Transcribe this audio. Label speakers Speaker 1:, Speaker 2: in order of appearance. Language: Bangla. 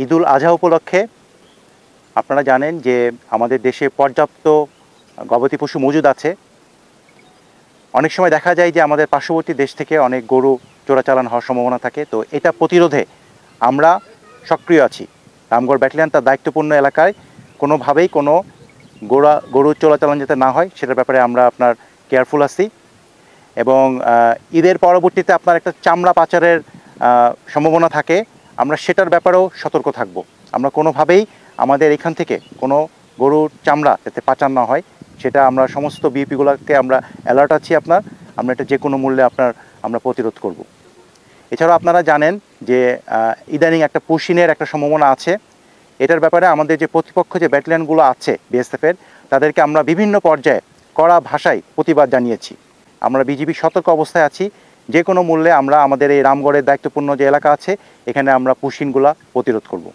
Speaker 1: ঈদুল আজহা উপলক্ষে আপনারা জানেন যে আমাদের দেশে পর্যাপ্ত গবাদি পশু মজুদ আছে। অনেক সময় দেখা যায় যে আমাদের পার্শ্ববর্তী দেশ থেকে অনেক গরু চোরাচালান হওয়ার সম্ভাবনা থাকে। তো এটা প্রতিরোধে আমরা সক্রিয় আছি। রামগড় ব্যাটালিয়ন তার দায়িত্বপূর্ণ এলাকায় কোনোভাবেই কোনো গরু চোরাচালান যাতে না হয় সেটার ব্যাপারে আমরা আপনার কেয়ারফুল আছি। এবং ঈদের পরবর্তীতে আপনার একটা চামড়া পাচারের সম্ভাবনা থাকে, আমরা সেটার ব্যাপারেও সতর্ক থাকব। আমরা কোনোভাবেই আমাদের এখান থেকে কোনো গরুর চামড়া যাতে পাচার না হয় সেটা আমরা সমস্ত বিপিগুলোকে আমরা অ্যালার্ট আছি আমরা এটা যে কোনো মূল্যে আমরা প্রতিরোধ করব। এছাড়াও আপনারা জানেন যে ইদানিং একটা পুশিনের একটা সম্ভাবনা আছে। এটার ব্যাপারে আমাদের যে প্রতিপক্ষ যে ব্যাটালিয়নগুলো আছে বিএসএফের, তাদেরকে আমরা বিভিন্ন পর্যায়ে কড়া ভাষায় প্রতিবাদ জানিয়েছি। আমরা বিজিবি সতর্ক অবস্থায় আছি, যে কোনো মূল্যে আমরা আমাদের এই রামগড়ের দায়িত্বপূর্ণ যে এলাকা আছে এখানে আমরা পুশিনগুলা প্রতিরোধ করব।